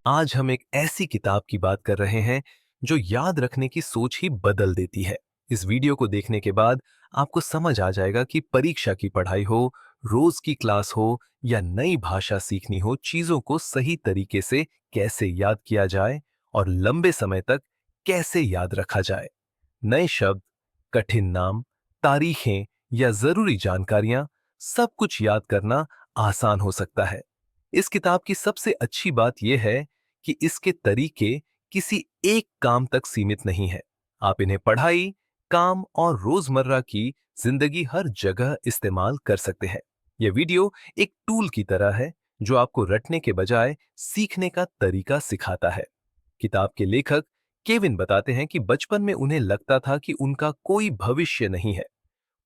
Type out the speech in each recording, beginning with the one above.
आज हम एक ऐसी किताब की बात कर रहे हैं जो याद रखने की सोच ही बदल देती है। इस वीडियो को देखने के बाद आपको समझ आ जाएगा कि परीक्षा की पढ़ाई हो, रोज की क्लास हो या नई भाषा सीखनी हो, चीजों को सही तरीके से कैसे याद किया जाए और लंबे समय तक कैसे याद रखा जाए। नए शब्द, कठिन नाम, तारीखें या जरूरी जानकारियां, सब कुछ याद करना आसान हो सकता है। इस किताब की सबसे अच्छी बात यह है कि इसके तरीके किसी एक काम तक सीमित नहीं है। आप इन्हें पढ़ाई, काम और रोजमर्रा की जिंदगी हर जगह इस्तेमाल कर सकते हैं। यह वीडियो एक टूल की तरह है जो आपको रटने के बजाय सीखने का तरीका सिखाता है। किताब के लेखक केविन बताते हैं कि बचपन में उन्हें लगता था कि उनका कोई भविष्य नहीं है।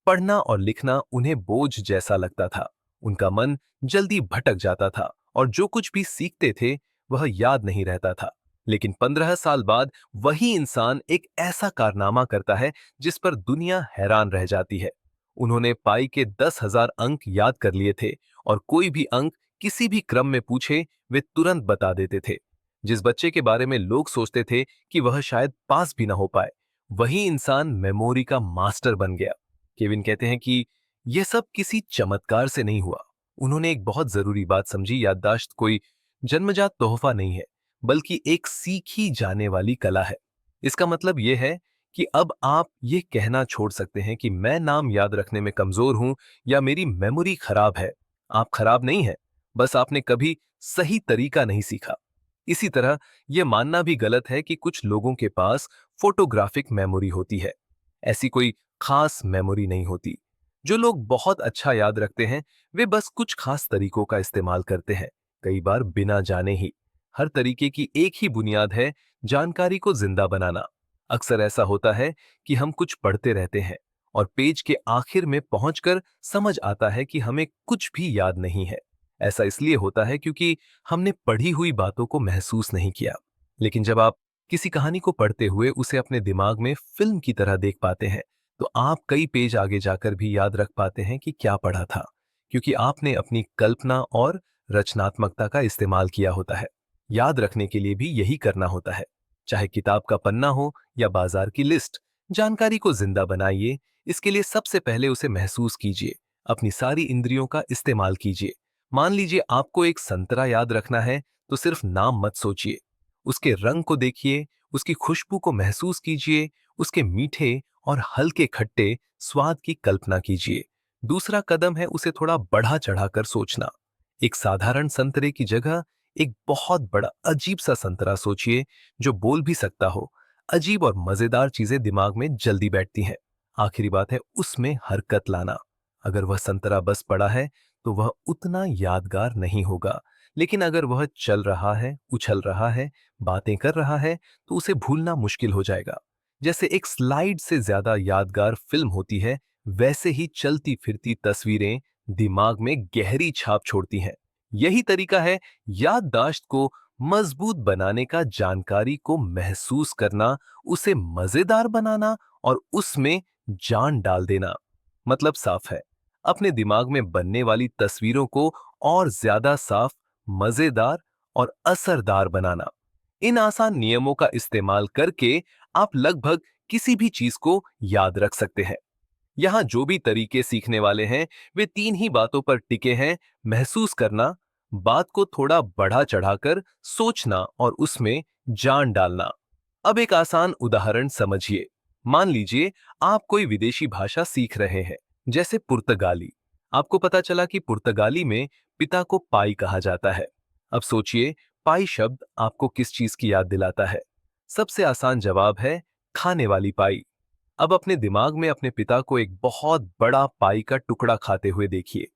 पढ़ना और लिखना उन्हें बोझ जैसा लगता था। उनका मन जल्दी भटक जाता था और जो कुछ भी सीखते थे वह याद नहीं रहता था। लेकिन 15 साल बाद वही इंसान एक ऐसा कारनामा करता है जिस पर दुनिया हैरान रह जाती है। उन्होंने पाई के 10,000 अंक याद कर लिए थे और कोई भी अंक किसी भी क्रम में पूछे वे तुरंत बता देते थे। जिस बच्चे के बारे में लोग सोचते थे कि वह शायद पास भी ना हो पाए, वही इंसान मेमोरी का मास्टर बन गया। केविन कहते हैं कि यह सब किसी चमत्कार से नहीं हुआ। उन्होंने एक बहुत जरूरी बात समझी, याददाश्त कोई जन्मजात तोहफा नहीं है, बल्कि एक सीखी जाने वाली कला है। इसका मतलब यह है कि अब आप ये कहना छोड़ सकते हैं कि मैं नाम याद रखने में कमजोर हूं या मेरी मेमोरी खराब है। आप खराब नहीं है, बस आपने कभी सही तरीका नहीं सीखा। इसी तरह यह मानना भी गलत है कि कुछ लोगों के पास फोटोग्राफिक मेमोरी होती है। ऐसी कोई खास मेमोरी नहीं होती। जो लोग बहुत अच्छा याद रखते हैं वे बस कुछ खास तरीकों का इस्तेमाल करते हैं, कई बार बिना जाने ही। हर तरीके की एक ही बुनियाद है, जानकारी को जिंदा बनाना। अक्सर ऐसा होता है कि हम कुछ पढ़ते रहते हैं और पेज के आखिर में पहुंचकर समझ आता है कि हमें कुछ भी याद नहीं है। ऐसा इसलिए होता है क्योंकि हमने पढ़ी हुई बातों को महसूस नहीं किया। लेकिन जब आप किसी कहानी को पढ़ते हुए उसे अपने दिमाग में फिल्म की तरह देख पाते हैं, तो आप कई पेज आगे जाकर भी याद रख पाते हैं कि क्या पढ़ा था, क्योंकि आपने अपनी कल्पना और रचनात्मकता का इस्तेमाल किया होता है। याद रखने के लिए भी यही करना होता है। चाहे किताब का पन्ना हो या बाजार की लिस्ट, जानकारी को जिंदा बनाइए। इसके लिए सबसे पहले उसे महसूस कीजिए, अपनी सारी इंद्रियों का इस्तेमाल कीजिए। मान लीजिए आपको एक संतरा याद रखना है, तो सिर्फ नाम मत सोचिए। उसके रंग को देखिए, उसकी खुशबू को महसूस कीजिए, उसके मीठे और हल्के खट्टे स्वाद की कल्पना कीजिए। दूसरा कदम है उसे थोड़ा बढ़ा चढ़ाकर सोचना। एक साधारण संतरे की जगह एक बहुत बड़ा अजीब सा संतरा सोचिए जो बोल भी सकता हो। अजीब और मजेदार चीजें दिमाग में जल्दी बैठती हैं। आखिरी बात है उसमें हरकत लाना। अगर वह संतरा बस पड़ा है तो वह उतना यादगार नहीं होगा, लेकिन अगर वह चल रहा है, उछल रहा है, बातें कर रहा है, तो उसे भूलना मुश्किल हो जाएगा। जैसे एक स्लाइड से ज्यादा यादगार फिल्म होती है, वैसे ही चलती फिरती तस्वीरें दिमाग में गहरी छाप छोड़ती हैं। यही तरीका है याददाश्त को मजबूत बनाने का, जानकारी को महसूस करना, उसे मजेदार बनाना और उसमें जान डाल देना। मतलब साफ है, अपने दिमाग में बनने वाली तस्वीरों को और ज्यादा साफ, मजेदार और असरदार बनाना। इन आसान नियमों का इस्तेमाल करके आप लगभग किसी भी चीज को याद रख सकते हैं। यहाँ जो भी तरीके सीखने वाले हैं वे तीन ही बातों पर टिके हैं: महसूस करना, बात को थोड़ा बढ़ा चढ़ाकर सोचना और उसमें जान डालना। अब एक आसान उदाहरण समझिए। मान लीजिए आप कोई विदेशी भाषा सीख रहे हैं, जैसे पुर्तगाली। आपको पता चला कि पुर्तगाली में पिता को पाई कहा जाता है। अब सोचिए, पाई शब्द आपको किस चीज की याद दिलाता है? सबसे आसान जवाब है खाने वाली पाई। अब अपने दिमाग में अपने पिता को एक बहुत बड़ा पाई का टुकड़ा खाते हुए देखिए।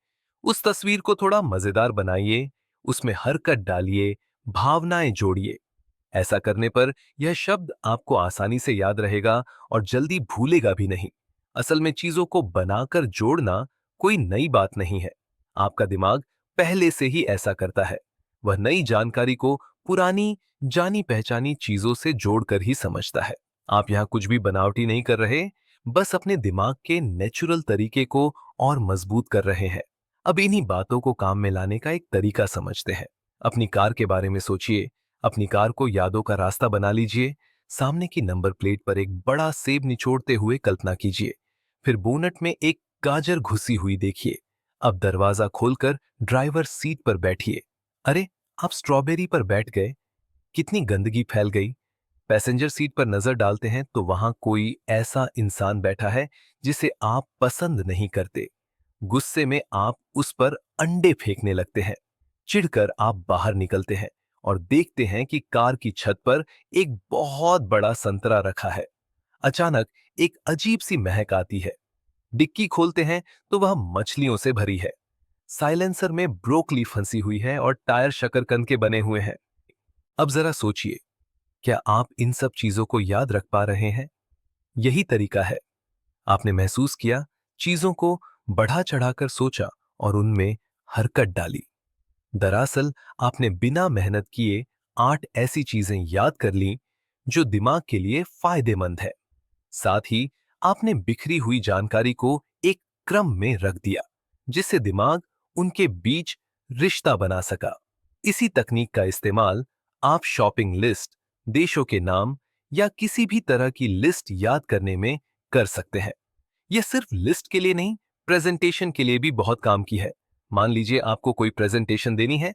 उस तस्वीर को थोड़ा मजेदार बनाइए, उसमें हरकत डालिए, भावनाएं जोड़िए। ऐसा करने पर यह शब्द आपको आसानी से याद रहेगा और जल्दी भूलेगा भी नहीं। असल में चीजों को बनाकर जोड़ना कोई नई बात नहीं है। आपका दिमाग पहले से ही ऐसा करता है। वह नई जानकारी को पुरानी जानी पहचानी चीजों से जोड़कर ही समझता है। आप यहां कुछ भी बनावटी नहीं कर रहे, बस अपने दिमाग के नेचुरल तरीके को और मजबूत कर रहे हैं। अब इन्हीं बातों को काम में लाने का एक तरीका समझते हैं। अपनी कार के बारे में सोचिए। अपनी कार को यादों का रास्ता बना लीजिए। सामने की नंबर प्लेट पर एक बड़ा सेब निचोड़ते हुए कल्पना कीजिए। फिर बोनट में एक गाजर घुसी हुई देखिए। अब दरवाजा खोलकर ड्राइवर सीट पर बैठिए। अरे, आप स्ट्रॉबेरी पर बैठ गए। कितनी गंदगी फैल गई। पैसेंजर सीट पर नजर डालते हैं तो वहां कोई ऐसा इंसान बैठा है जिसे आप पसंद नहीं करते। गुस्से में आप उस पर अंडे फेंकने लगते हैं। चिढ़कर आप बाहर निकलते हैं और देखते हैं कि कार की छत पर एक बहुत बड़ा संतरा रखा है। अचानक एक अजीब सी महक आती है। डिक्की खोलते हैं तो वह मछलियों से भरी है। साइलेंसर में ब्रोकली फंसी हुई है और टायर शकरकंद के बने हुए हैं। अब जरा सोचिए, क्या आप इन सब चीजों को याद रख पा रहे हैं? यही तरीका है। आपने महसूस किया, चीजों को बढ़ा चढ़ाकर सोचा और उनमें हरकत डाली। दरअसल आपने बिना मेहनत किए 8 ऐसी चीजें याद कर लीं जो दिमाग के लिए फायदेमंद है। साथ ही आपने बिखरी हुई जानकारी को एक क्रम में रख दिया, जिससे दिमाग उनके बीच रिश्ता बना सका। इसी तकनीक का इस्तेमाल आप शॉपिंग लिस्ट, देशों के नाम या किसी भी तरह की लिस्ट याद करने में कर सकते हैं। यह सिर्फ लिस्ट के लिए नहीं, प्रेजेंटेशन के लिए भी बहुत काम की है। मान लीजिए आपको कोई प्रेजेंटेशन देनी है।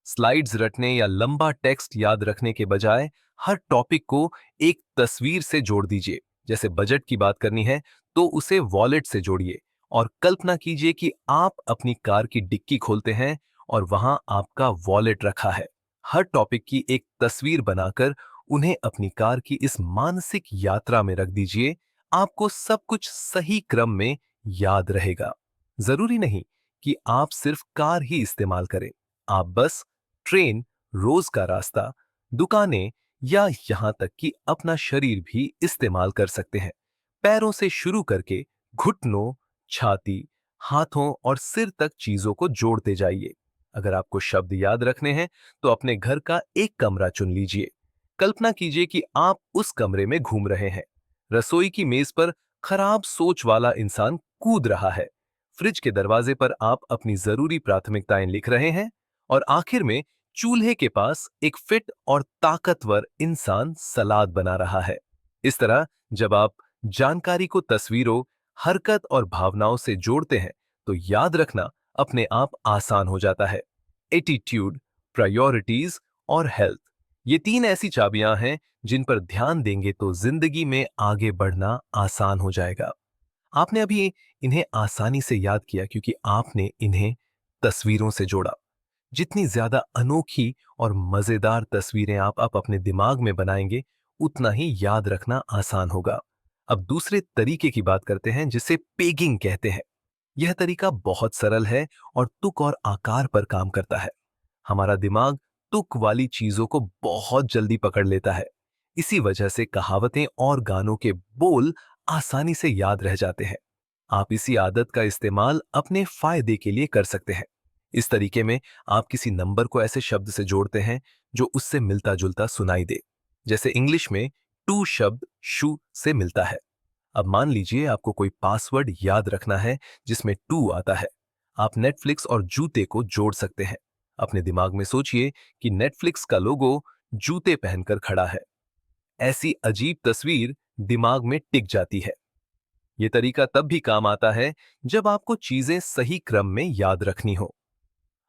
स्लाइड्स रटने या लंबा टेक्स्ट याद रखने के बजाय हर टॉपिक को एक तस्वीर से जोड़ दीजिए। जैसे बजट की बात करनी है तो उसे वॉलेट से जोड़िए और कल्पना कीजिए कि आप अपनी कार की डिक्की खोलते हैं और वहां आपका वॉलेट रखा है। हर टॉपिक की एक तस्वीर बनाकर उन्हें अपनी कार की इस मानसिक यात्रा में रख दीजिए। आपको सब कुछ सही क्रम में याद रहेगा। जरूरी नहीं कि आप सिर्फ कार ही इस्तेमाल करें। आप बस ट्रेन, रोज का रास्ता, दुकानें या यहां तक कि अपना शरीर भी इस्तेमाल कर सकते हैं। पैरों से शुरू करके घुटनों, छाती, हाथों और सिर तक चीजों को जोड़ते जाइए। अगर आपको शब्द याद रखने हैं तो अपने घर का एक कमरा चुन लीजिए। कल्पना कीजिए कि आप उस कमरे में घूम रहे हैं। रसोई की मेज पर खराब सोच वाला इंसान कूद रहा है। फ्रिज के दरवाजे पर आप अपनी जरूरी प्राथमिकताएं लिख रहे हैं और आखिर में चूल्हे के पास एक फिट और ताकतवर इंसान सलाद बना रहा है। इस तरह जब आप जानकारी को तस्वीरों, हरकत और भावनाओं से जोड़ते हैं तो याद रखना अपने आप आसान हो जाता है। एटीट्यूड, प्रायोरिटीज और हेल्थ, ये 3 ऐसी चाबियां हैं जिन पर ध्यान देंगे तो जिंदगी में आगे बढ़ना आसान हो जाएगा। आपने अभी इन्हें आसानी से याद किया क्योंकि आपने इन्हें तस्वीरों से जोड़ा। जितनी ज्यादा अनोखी और मजेदार तस्वीरें आप अपने दिमाग में बनाएंगे, उतना ही याद रखना आसान होगा। अब दूसरे तरीके की बात करते हैं जिसे पेगिंग कहते हैं। यह तरीका बहुत सरल है और तुक और आकार पर काम करता है। हमारा दिमाग तुक वाली चीजों को बहुत जल्दी पकड़ लेता है। इसी वजह से कहावतें और गानों के बोल आसानी से याद रह जाते हैं। आप इसी आदत का इस्तेमाल अपने फायदे के लिए कर सकते हैं। इस तरीके में आप किसी नंबर को ऐसे शब्द से जोड़ते हैं जो उससे मिलता जुलता सुनाई दे। जैसे इंग्लिश में टू शब्द शू से मिलता है। अब मान लीजिए आपको कोई पासवर्ड याद रखना है जिसमें टू आता है। आप नेटफ्लिक्स और जूते को जोड़ सकते हैं। अपने दिमाग में सोचिए कि नेटफ्लिक्स का लोगो जूते पहनकर खड़ा है। ऐसी अजीब तस्वीर दिमाग में टिक जाती है। यह तरीका तब भी काम आता है जब आपको चीजें सही क्रम में याद रखनी हो।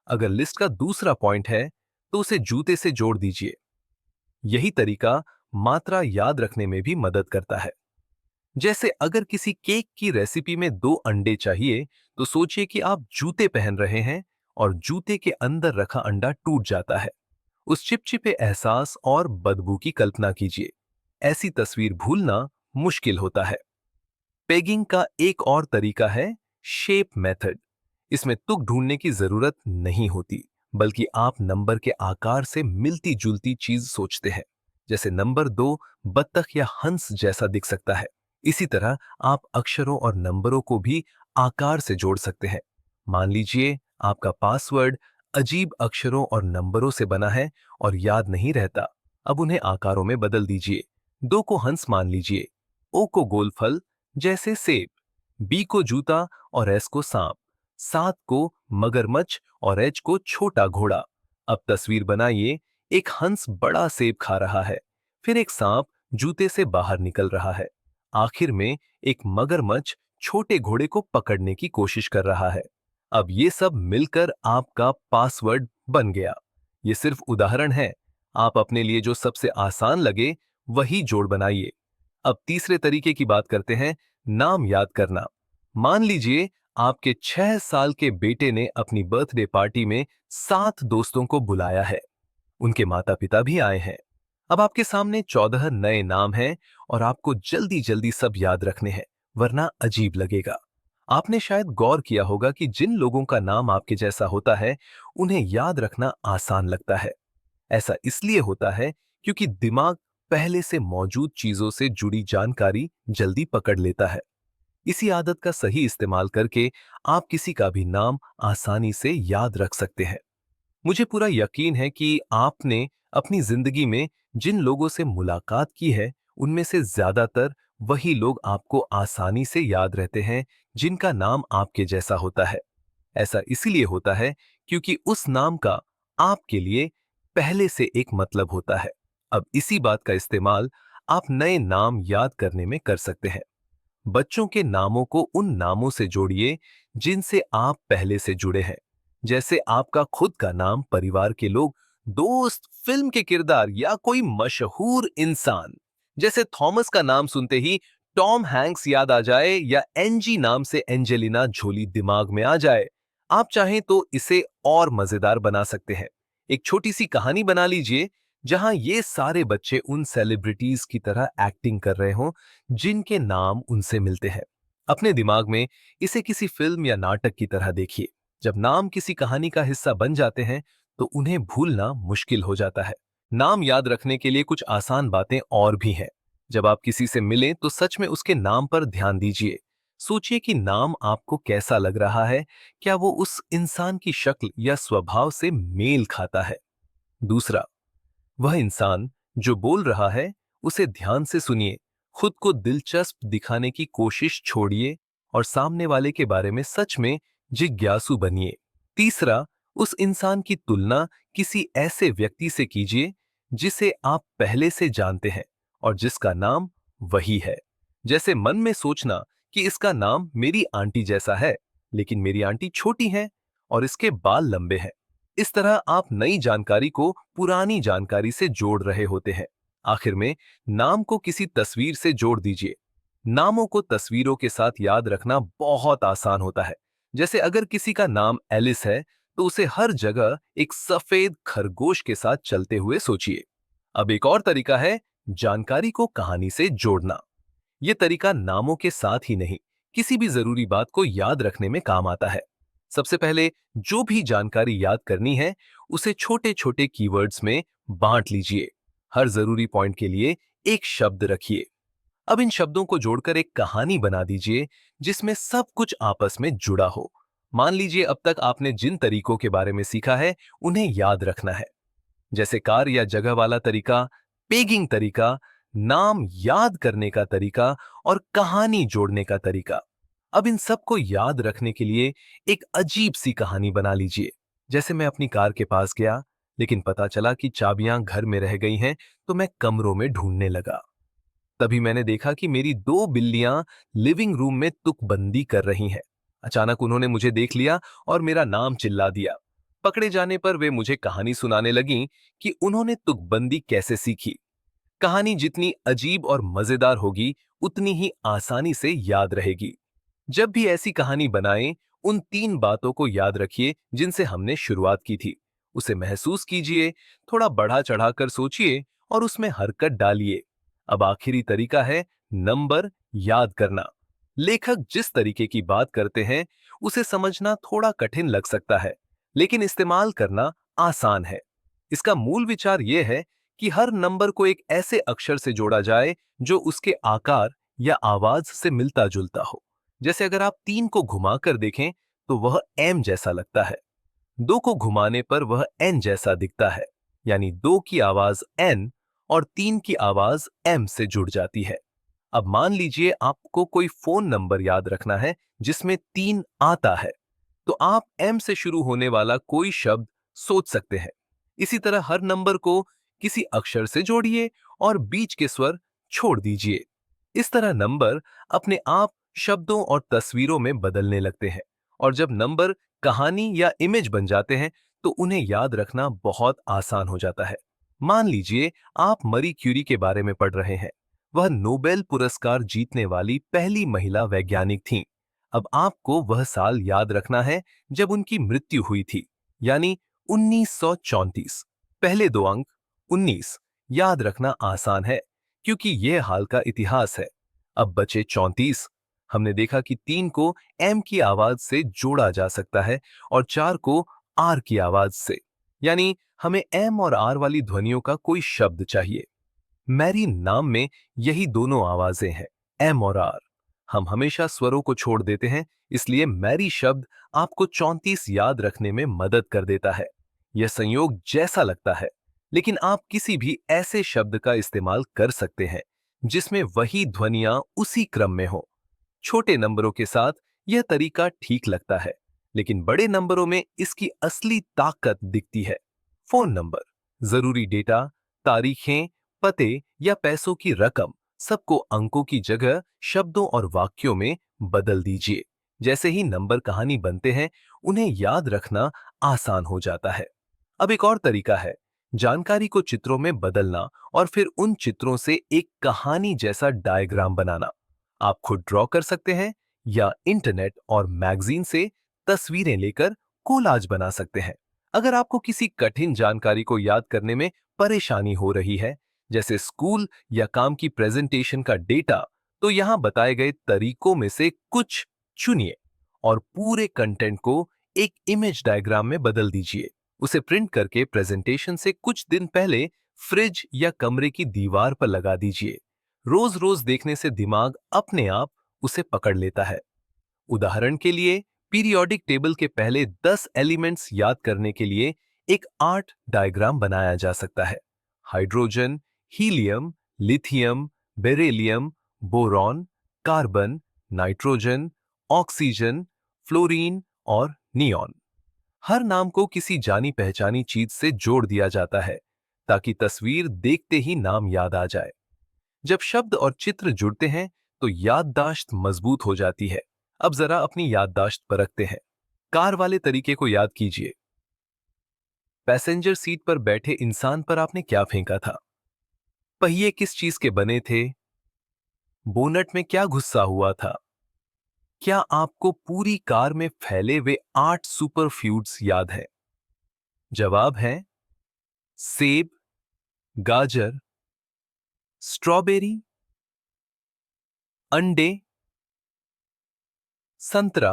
अगर लिस्ट का दूसरा पॉइंट है तो उसे जूते से जोड़ दीजिए। यही तरीका मात्रा याद रखने में भी मदद करता है। जैसे अगर किसी केक की रेसिपी में 2 अंडे चाहिए तो सोचिए कि आप जूते पहन रहे हैं और जूते के अंदर रखा अंडा टूट जाता है। उस चिपचिपे एहसास और बदबू की कल्पना कीजिए। ऐसी तस्वीर भूलना मुश्किल होता है। पेगिंग का एक और तरीका है शेप मेथड। इसमें तुक ढूंढने की जरूरत नहीं होती, बल्कि आप नंबर के आकार से मिलती जुलती चीज सोचते हैं। जैसे नंबर 2 बत्तख या हंस जैसा दिख सकता है। इसी तरह आप अक्षरों और नंबरों को भी आकार से जोड़ सकते हैं। मान लीजिए आपका पासवर्ड अजीब अक्षरों और नंबरों से बना है और याद नहीं रहता। अब उन्हें आकारों में बदल दीजिए। 2 को हंस मान लीजिए, ओ को गोलफल जैसे सेब, बी को जूता और एस को सांप, 7 को मगरमच्छ और एच को छोटा घोड़ा। अब तस्वीर बनाइए, एक हंस बड़ा सेब खा रहा है, फिर एक सांप जूते से बाहर निकल रहा है, आखिर में एक मगरमच्छ छोटे घोड़े को पकड़ने की कोशिश कर रहा है। अब ये सब मिलकर आपका पासवर्ड बन गया। ये सिर्फ उदाहरण है। आप अपने लिए जो सबसे आसान लगे वही जोड़ बनाइए। अब तीसरे तरीके की बात करते हैं, नाम याद करना। मान लीजिए आपके 6 साल के बेटे ने अपनी बर्थडे पार्टी में 7 दोस्तों को बुलाया है। उनके माता पिता भी आए हैं। अब आपके सामने 14 नए नाम हैं और आपको जल्दी जल्दी सब याद रखने हैं, वरना अजीब लगेगा। आपने शायद गौर किया होगा कि जिन लोगों का नाम आपके जैसा होता है, उन्हें याद रखना आसान लगता है। ऐसा इसलिए होता है क्योंकि दिमाग पहले से मौजूद चीजों से जुड़ी जानकारी जल्दी पकड़ लेता है। इसी आदत का सही इस्तेमाल करके आप किसी का भी नाम आसानी से याद रख सकते हैं। मुझे पूरा यकीन है कि आपने अपनी जिंदगी में जिन लोगों से मुलाकात की है, उनमें से ज्यादातर वही लोग आपको आसानी से याद रहते हैं जिनका नाम आपके जैसा होता है। ऐसा इसीलिए होता है क्योंकि उस नाम का आपके लिए पहले से एक मतलब होता है। अब इसी बात का इस्तेमाल आप नए नाम याद करने में कर सकते हैं। बच्चों के नामों को उन नामों से जोड़िए जिनसे आप पहले से जुड़े हैं। जैसे आपका खुद का नाम, परिवार के लोग, दोस्त, फिल्म के किरदार या कोई मशहूर इंसान। जैसे थॉमस का नाम सुनते ही टॉम हैंक्स याद आ जाए या एंजी नाम से एंजेलिना जोली दिमाग में आ जाए। आप चाहें तो इसे और मजेदार बना सकते हैं। एक छोटी सी कहानी बना लीजिए जहां ये सारे बच्चे उन सेलिब्रिटीज की तरह एक्टिंग कर रहे हों जिनके नाम उनसे मिलते हैं। अपने दिमाग में इसे किसी फिल्म या नाटक की तरह देखिए। जब नाम किसी कहानी का हिस्सा बन जाते हैं तो उन्हें भूलना मुश्किल हो जाता है। नाम याद रखने के लिए कुछ आसान बातें और भी हैं। जब आप किसी से मिलें तो सच में उसके नाम पर ध्यान दीजिए। सोचिए कि नाम आपको कैसा लग रहा है, क्या वो उस इंसान की शक्ल या स्वभाव से मेल खाता है। दूसरा, वह इंसान जो बोल रहा है उसे ध्यान से सुनिए। खुद को दिलचस्प दिखाने की कोशिश छोड़िए और सामने वाले के बारे में सच में जिज्ञासु बनिए। तीसरा, उस इंसान की तुलना किसी ऐसे व्यक्ति से कीजिए जिसे आप पहले से जानते हैं और जिसका नाम वही है। जैसे मन में सोचना कि इसका नाम मेरी आंटी जैसा है, लेकिन मेरी आंटी छोटी है और इसके बाल लंबे हैं। इस तरह आप नई जानकारी को पुरानी जानकारी से जोड़ रहे होते हैं। आखिर में नाम को किसी तस्वीर से जोड़ दीजिए। नामों को तस्वीरों के साथ याद रखना बहुत आसान होता है। जैसे अगर किसी का नाम एलिस है तो उसे हर जगह एक सफेद खरगोश के साथ चलते हुए सोचिए। अब एक और तरीका है जानकारी को कहानी से जोड़ना। यह तरीका नामों के साथ ही नहीं, किसी भी जरूरी बात को याद रखने में काम आता है। सबसे पहले जो भी जानकारी याद करनी है उसे छोटे छोटे कीवर्ड्स में बांट लीजिए। हर जरूरी पॉइंट के लिए एक शब्द रखिए। अब इन शब्दों को जोड़कर एक कहानी बना दीजिए जिसमें सब कुछ आपस में जुड़ा हो। मान लीजिए अब तक आपने जिन तरीकों के बारे में सीखा है उन्हें याद रखना है, जैसे कार या जगह वाला तरीका, पेगिंग तरीका, नाम याद करने का तरीका और कहानी जोड़ने का तरीका। अब इन सब को याद रखने के लिए एक अजीब सी कहानी बना लीजिए। जैसे मैं अपनी कार के पास गया, लेकिन पता चला कि चाबियां घर में रह गई हैं, तो मैं कमरों में ढूंढने लगा। तभी मैंने देखा कि मेरी 2 बिल्लियां लिविंग रूम में तुकबंदी कर रही हैं। अचानक उन्होंने मुझे देख लिया और मेरा नाम चिल्ला दिया। पकड़े जाने पर वे मुझे कहानी सुनाने लगीं कि उन्होंने तुकबंदी कैसे सीखी। कहानी जितनी अजीब और मजेदार होगी, उतनी ही आसानी से याद रहेगी। जब भी ऐसी कहानी बनाएं, उन 3 बातों को याद रखिए जिनसे हमने शुरुआत की थी। उसे महसूस कीजिए, थोड़ा बढ़ा चढ़ाकर सोचिए और उसमें हरकत डालिए। अब आखिरी तरीका है नंबर याद करना। लेखक जिस तरीके की बात करते हैं उसे समझना थोड़ा कठिन लग सकता है, लेकिन इस्तेमाल करना आसान है। इसका मूल विचार यह है कि हर नंबर को एक ऐसे अक्षर से जोड़ा जाए जो उसके आकार या आवाज से मिलता जुलता हो। जैसे अगर आप 3 को घुमाकर देखें तो वह एम जैसा लगता है, 2 को घुमाने पर वह एन जैसा दिखता है, यानी 2 की आवाज एन और 3 की आवाज एम से जुड़ जाती है। अब मान लीजिए आपको कोई फोन नंबर याद रखना है जिसमें 3 आता है, तो आप एम से शुरू होने वाला कोई शब्द सोच सकते हैं। इसी तरह हर नंबर को किसी अक्षर से जोड़िए और बीच के स्वर छोड़ दीजिए। इस तरह नंबर अपने आप शब्दों और तस्वीरों में बदलने लगते हैं, और जब नंबर कहानी या इमेज बन जाते हैं तो उन्हें याद रखना बहुत आसान हो जाता है। मान लीजिए आप मरी क्यूरी के बारे में पढ़ रहे हैं। वह नोबेल पुरस्कार जीतने वाली पहली महिला वैज्ञानिक थीं। अब आपको वह साल याद रखना है जब उनकी मृत्यु हुई थी, यानी 1934। पहले दो अंक 19 याद रखना आसान है, क्योंकि यह हाल का इतिहास है। अब बचे 34। हमने देखा कि 3 को एम की आवाज से जोड़ा जा सकता है और 4 को आर की आवाज से, यानी हमें एम और आर वाली ध्वनियों का कोई शब्द चाहिए। मैरी नाम में यही दोनों आवाजें हैं, एम और आर। हम हमेशा स्वरों को छोड़ देते हैं, इसलिए मैरी शब्द आपको 34 याद रखने में मदद कर देता है। यह संयोग जैसा लगता है, लेकिन आप किसी भी ऐसे शब्द का इस्तेमाल कर सकते हैं जिसमें वही ध्वनियां उसी क्रम में हो। छोटे नंबरों के साथ यह तरीका ठीक लगता है, लेकिन बड़े नंबरों में इसकी असली ताकत दिखती है। फोन नंबर, जरूरी डेटा, तारीखें, पते या पैसों की रकम, सबको अंकों की जगह शब्दों और वाक्यों में बदल दीजिए। जैसे ही नंबर कहानी बनते हैं, उन्हें याद रखना आसान हो जाता है। अब एक और तरीका है, जानकारी को चित्रों में बदलना और फिर उन चित्रों से एक कहानी जैसा डायग्राम बनाना। आप खुद ड्रॉ कर सकते हैं या इंटरनेट और मैगजीन से तस्वीरें लेकर कोलाज बना सकते हैं। अगर आपको किसी कठिन जानकारी को याद करने में परेशानी हो रही है, जैसे स्कूल या काम की प्रेजेंटेशन का डेटा, तो यहां बताए गए तरीकों में से कुछ चुनिए और पूरे कंटेंट को एक इमेज डायग्राम में बदल दीजिए। उसे प्रिंट करके प्रेजेंटेशन से कुछ दिन पहले फ्रिज या कमरे की दीवार पर लगा दीजिए। रोज रोज देखने से दिमाग अपने आप उसे पकड़ लेता है। उदाहरण के लिए, पीरियोडिक टेबल के पहले 10 एलिमेंट्स याद करने के लिए एक आर्ट डायग्राम बनाया जा सकता है। Hydrogen, helium, lithium, beryllium, boron, carbon, nitrogen, oxygen, fluorine और नियॉन। हर नाम को किसी जानी पहचानी चीज से जोड़ दिया जाता है, ताकि तस्वीर देखते ही नाम याद आ जाए। जब शब्द और चित्र जुड़ते हैं तो याददाश्त मजबूत हो जाती है। अब जरा अपनी याददाश्त परखते हैं। कार वाले तरीके को याद कीजिए। पैसेंजर सीट पर बैठे इंसान पर आपने क्या फेंका था? पहिए किस चीज के बने थे? बोनट में क्या गुस्सा हुआ था? क्या आपको पूरी कार में फैले हुए 8 सुपर फ्यूड्स याद है? जवाब है सेब, गाजर, स्ट्रॉबेरी, अंडे, संतरा,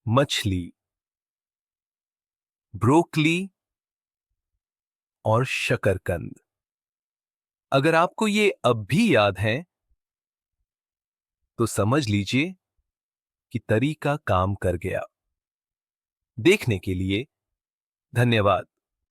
मछली, ब्रोकली और शकरकंद। अगर आपको ये अब भी याद है तो समझ लीजिए कि तरीका काम कर गया। देखने के लिए धन्यवाद।